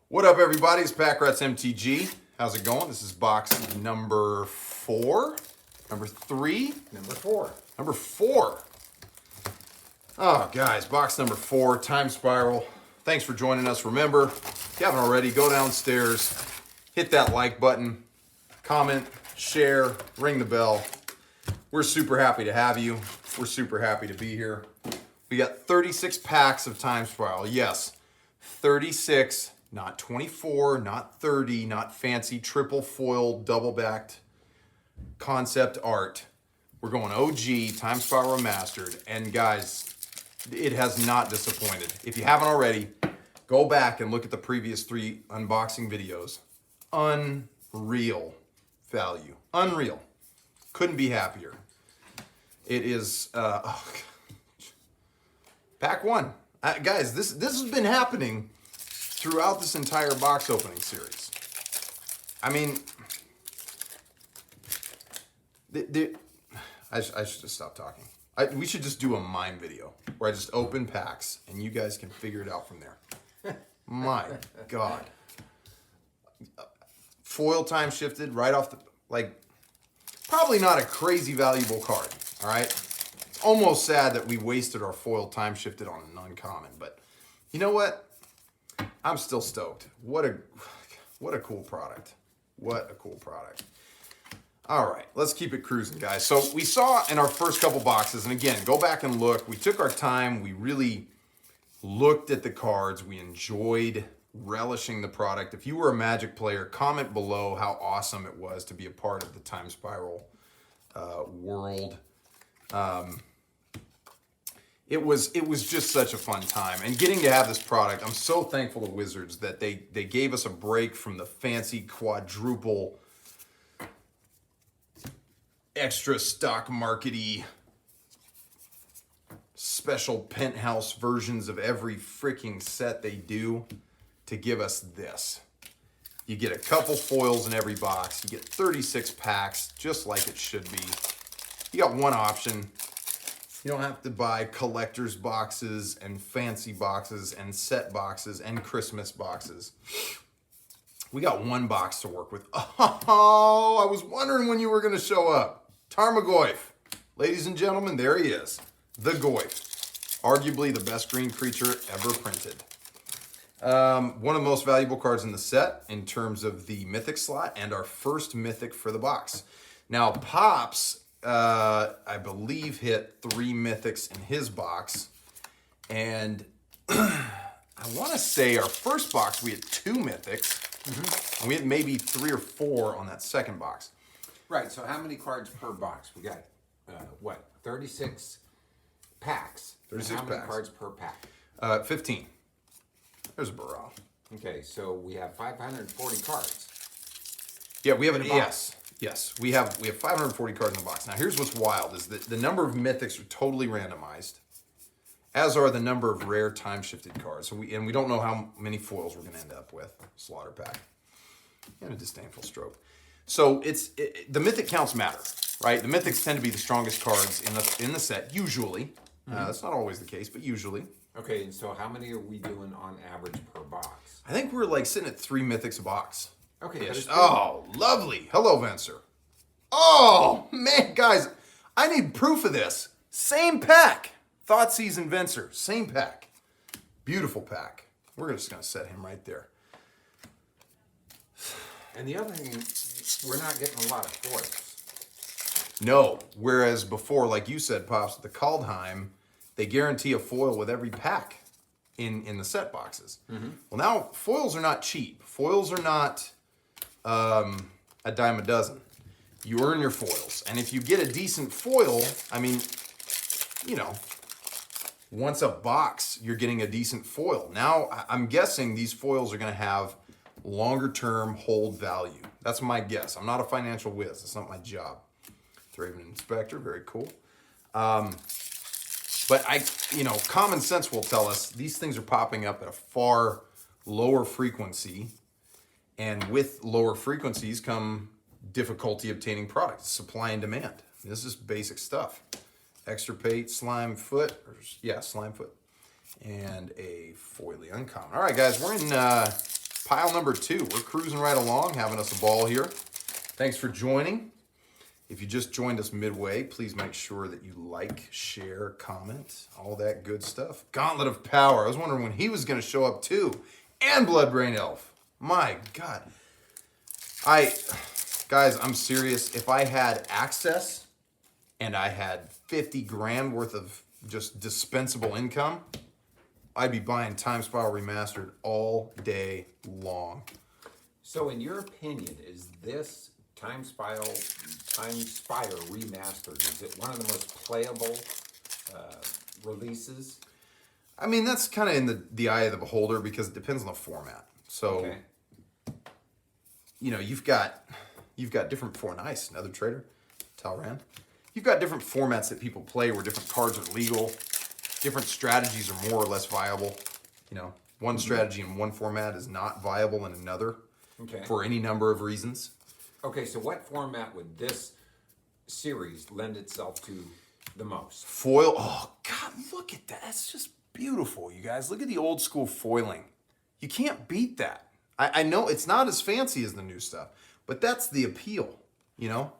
What up, everybody? It's Pack Rats MTG. How's it going? This is box number 4, number 3, number 4. Number 4. Oh, guys, box number 4, Timespiral. Thanks for joining us. Remember, if you haven't already, go downstairs, hit that like button, comment, share, ring the bell. We're super happy to have you. We're super happy to be here. We got 36 packs of Timespiral. Yes, 36, not 24, not 30, not fancy triple foil, double backed concept art. We're going OG, Timespiral Remastered. And guys, it has not disappointed. If you haven't already, go back and look at the previous 3 unboxing videos. Unreal value. Unreal. Couldn't be happier. It is pack 1. Guys, this has been happening throughout this entire box opening series. I mean, I should just stop talking. We should just do a mime video where I just open packs and you guys can figure it out from there. My God. Foil time shifted right off the, like, probably not a crazy valuable card, all right? It's almost sad that we wasted our foil time shifted on an uncommon, but you know what? I'm still stoked. What a cool product. What a cool product. All right, let's keep it cruising, guys. So we saw in our first couple boxes, and again, go back and look. We took our time. We really looked at the cards. We enjoyed relishing the product. If you were a Magic player, comment below how awesome it was to be a part of the Timespiral world. It was just such a fun time. And getting to have this product, I'm so thankful to Wizards that they gave us a break from the fancy quadruple extra stock markety special penthouse versions of every freaking set they do to give us this. You get a couple foils in every box. You get 36 packs, just like it should be. You got one option. You don't have to buy collector's boxes and fancy boxes and set boxes and Christmas boxes. We got one box to work with. Oh, I was wondering when you were going to show up. Tarmogoyf. Ladies and gentlemen, there he is. The Goyf. Arguably the best green creature ever printed. One of the most valuable cards in the set in terms of the mythic slot and our first mythic for the box. Now, Pops, I believe, hit 3 mythics in his box. And I want to say our first box, we had 2 mythics. Mm-hmm. And we had maybe 3 or 4 on that second box. Right, so how many cards per box? We got, 36 packs. 36 how many packs. Cards per pack? 15. There's a Baral. Okay, so we have 540 cards. Yeah, we have yes. We have 540 cards in the box. Now, here's what's wild is that the number of mythics are totally randomized, as are the number of rare time-shifted cards. So we don't know how many foils we're going to end up with. Slaughter pack. And a disdainful stroke. So the mythic counts matter, right? The mythics tend to be the strongest cards in the set, usually. Mm-hmm. That's not always the case, but usually. Okay, and so how many are we doing on average per box? I think we're like sitting at 3 mythics a box. Okay. Oh, lovely. Hello, Venser. Oh, man, guys, I need proof of this. Same pack. Thoughtseize and Venser, same pack. Beautiful pack. We're just going to set him right there. And the other thing, we're not getting a lot of foils. No, whereas before, like you said, Pops, with the Kaldheim, they guarantee a foil with every pack in the set boxes. Mm-hmm. Well, now, foils are not cheap. Foils are not a dime a dozen. You earn your foils. And if you get a decent foil, I mean, you know, once a box, you're getting a decent foil. Now, I'm guessing these foils are going to have longer term hold value. That's my guess. I'm not a financial whiz. That's not my job. Thraven Inspector, very cool. But common sense will tell us these things are popping up at a far lower frequency. And with lower frequencies come difficulty obtaining products, supply and demand. This is basic stuff. Extirpate, Slime Foot, Slime Foot. And a foily uncommon. All right, guys, we're in pile number 2. We're cruising right along, having us a ball here. Thanks for joining. If you just joined us midway, please make sure that you like, share, comment, all that good stuff. Gauntlet of Power. I was wondering when he was going to show up too. And Bloodbrain Elf. My God. Guys, I'm serious. If I had access and I had 50 grand worth of just dispensable income, I'd be buying Timespiral Remastered all day long. So in your opinion, is this Timespire Remastered, is it one of the most playable releases? I mean, that's kind of in the eye of the beholder because it depends on the format. So, Okay. you know, you've got different nice, another trader, Talran. You've got different formats that people play where different cards are legal. Different strategies are more or less viable. You know, one strategy in one format is not viable in another for any number of reasons. Okay, so what format would this series lend itself to the most? Foil. Oh, God, look at that. That's just beautiful, you guys. Look at the old school foiling. You can't beat that. I know it's not as fancy as the new stuff, but that's the appeal, you know?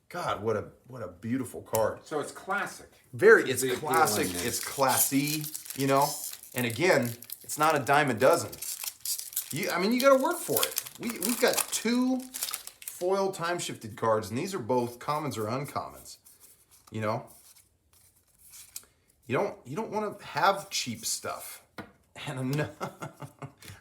God, what a beautiful card. So it's classic. It's classic, it's classy, you know? And again, it's not a dime a dozen. I mean, you gotta work for it. We've got 2 foil time-shifted cards, and these are both commons or uncommons, you know? You don't want to have cheap stuff. And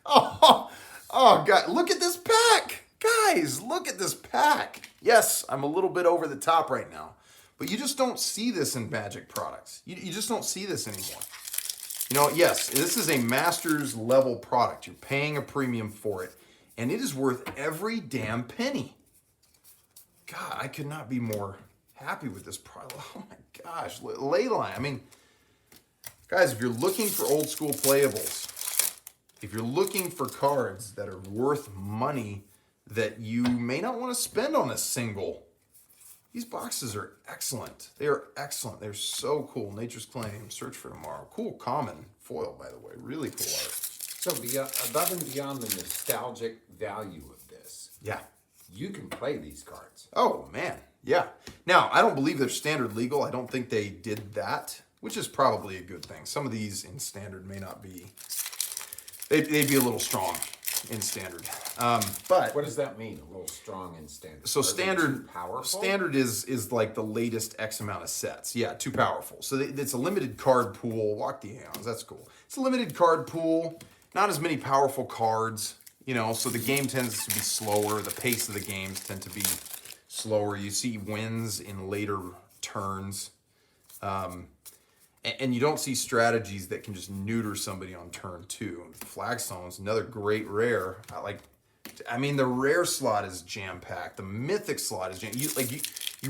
oh, God, look at this pack. Guys, look at this pack. Yes, I'm a little bit over the top right now, but you just don't see this in Magic products. You just don't see this anymore. You know, yes, this is a Masters level product. You're paying a premium for it, and it is worth every damn penny. God, I could not be more happy with this product. Oh my gosh, Leyline. I mean, guys, if you're looking for old school playables, if you're looking for cards that are worth money that you may not want to spend on a single, these boxes are excellent. They are excellent. They're so cool. Nature's Claim, Search for Tomorrow. Cool common foil, by the way. Really cool art. So above and beyond the nostalgic value of this, Yeah. you can play these cards. Oh, man. Yeah. Now, I don't believe they're standard legal. I don't think they did that, which is probably a good thing. Some of these in standard may not be. They'd be a little strong in standard. But What does that mean? A little strong in standard. so Are they standard too powerful? standard is like the latest X amount of sets. Yeah, too powerful. So it's a limited card pool. Walk the Aeons, that's cool. It's a limited card pool. Not as many powerful cards, you know. So the game tends to be slower. The pace of the games tend to be slower. You see wins in later turns. And you don't see strategies that can just neuter somebody on turn 2. Flagstone's another great rare. I mean, the rare slot is jam-packed. The mythic slot is jam. You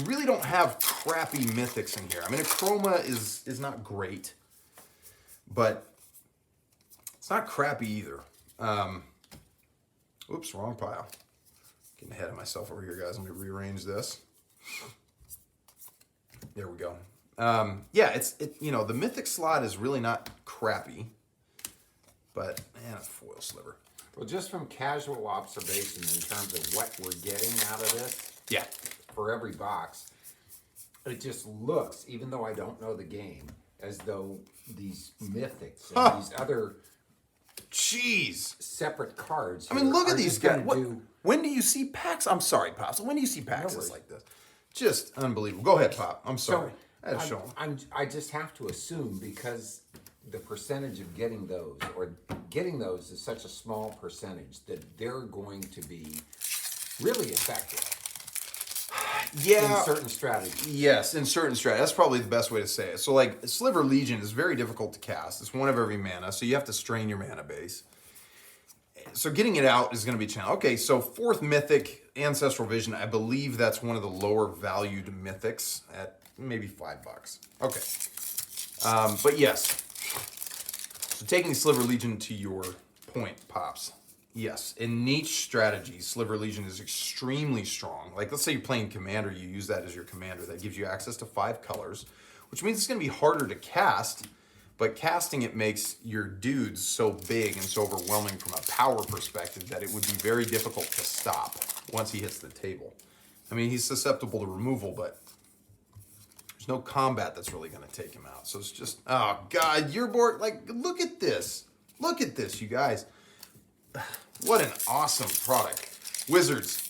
really don't have crappy mythics in here. I mean, a chroma is not great, but it's not crappy either. Oops, wrong pile. Getting ahead of myself over here, guys. Let me rearrange this. There we go. Yeah, the mythic slot is really not crappy, but man, a foil sliver. Well, just from casual observation in terms of what we're getting out of this, Yeah. for every box, it just looks, even though I don't know the game, as though these mythics and these other Jeez. separate cards. I mean, look at are these just guys. gonna When do you see packs? I'm sorry, Pops. When do you see packs worries. like this? Just unbelievable. Go ahead, Pop. I'm sorry. I had to show 'em. I just have to assume, because the percentage of getting those is such a small percentage, that they're going to be really effective Yeah. in certain strategies. Yes, in certain strategies. That's probably the best way to say it. So, like, Sliver Legion is very difficult to cast. It's one of every mana, so you have to strain your mana base. So getting it out is going to be a challenge. Okay, so 4th Mythic, Ancestral Vision. I believe that's one of the lower valued mythics at maybe $5. Okay. But yes. So taking Sliver Legion to your point, Pops. Yes, in niche strategies, Sliver Legion is extremely strong. Like, let's say you're playing Commander, you use that as your commander. That gives you access to 5 colors, which means it's going to be harder to cast, but casting it makes your dudes so big and so overwhelming from a power perspective that it would be very difficult to stop once he hits the table. I mean, he's susceptible to removal, but there's no combat that's really going to take him out. So it's just, oh God, your board, like, look at this. Look at this, you guys. What an awesome product. Wizards.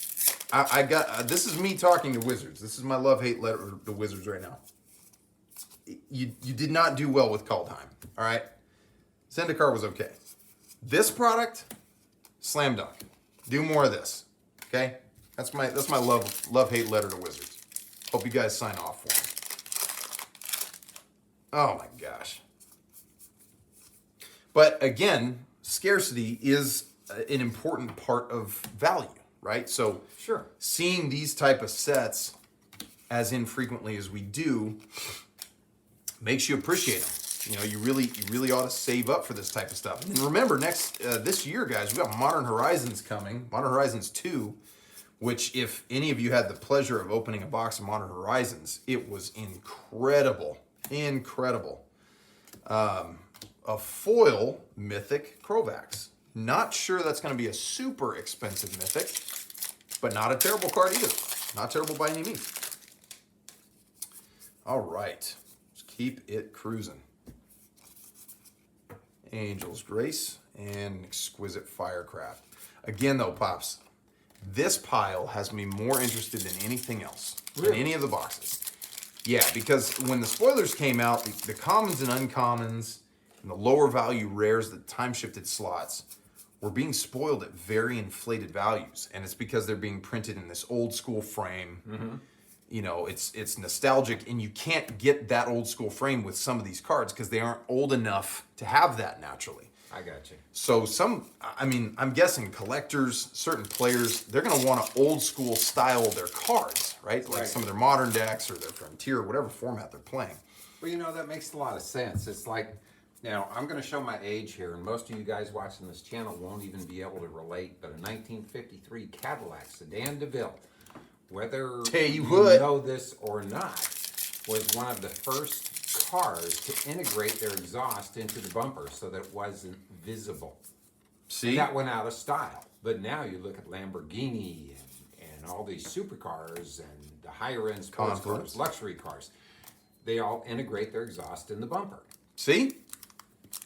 I got, this is me talking to Wizards. This is my love-hate letter to Wizards right now. You did not do well with Kaldheim, all right? Zendikar was okay. This product, slam dunk. Do more of this, okay? That's my love-hate letter to Wizards. Hope you guys sign off for me. Oh my gosh. But again, scarcity is an important part of value, right? So Sure. Seeing these type of sets as infrequently as we do makes you appreciate them. You know, you really ought to save up for this type of stuff. And remember, this year, guys, we got Modern Horizons coming, Modern Horizons 2, which if any of you had the pleasure of opening a box of Modern Horizons, it was incredible, incredible. A foil Mythic Krovax. Not sure that's going to be a super expensive Mythic, but not a terrible card either. Not terrible by any means. All right. Keep it cruising. Angel's Grace and Exquisite Firecraft. Again, though, Pops, this pile has me more interested than anything else. Really? In any of the boxes. Yeah, because when the spoilers came out, the commons and uncommons and the lower value rares, the time-shifted slots, were being spoiled at very inflated values. And it's because they're being printed in this old school frame. Mm-hmm. You know, it's nostalgic, and you can't get that old school frame with some of these cards because they aren't old enough to have that naturally. I got you. So I'm guessing collectors, certain players, they're going to want to old school style their cards, right? Like some of their modern decks or their Frontier, whatever format they're playing. Well, you know, that makes a lot of sense. It's like, now, I'm going to show my age here, and most of you guys watching this channel won't even be able to relate, but a 1953 Cadillac Sedan DeVille, whether you know this or not, was one of the first cars to integrate their exhaust into the bumper so that it wasn't visible. See? And that went out of style. But now you look at Lamborghini and all these supercars and the higher-end sports cars, luxury cars. They all integrate their exhaust in the bumper. See?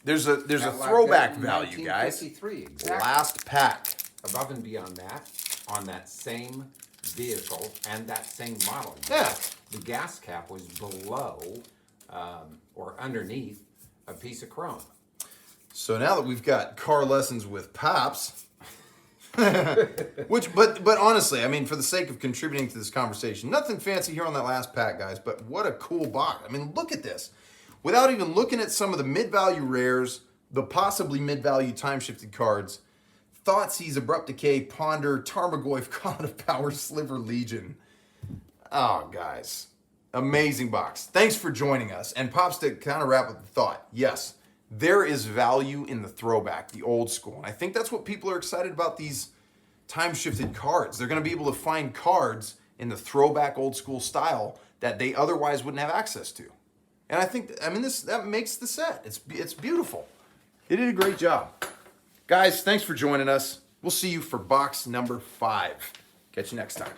There's a throwback value, guys. 1953, exactly. Last pack. Above and beyond that, on that same vehicle and that same model. Yeah. The gas cap was below or underneath a piece of chrome. So now that we've got car lessons with Pops, but honestly, I mean, for the sake of contributing to this conversation, nothing fancy here on that last pack, guys, but what a cool box. I mean, look at this. Without even looking at some of the mid-value rares, the possibly mid-value time-shifted cards, Thoughtseize, Abrupt Decay, Ponder, Tarmogoyf, God of Power, Sliver Legion. Oh, guys. Amazing box. Thanks for joining us. And Pops, to kind of wrap up the thought, yes, there is value in the throwback, the old school. And I think that's what people are excited about, these time-shifted cards. They're going to be able to find cards in the throwback old school style that they otherwise wouldn't have access to. And I think, that makes the set. It's beautiful. They did a great job. Guys, thanks for joining us. We'll see you for box number 5. Catch you next time.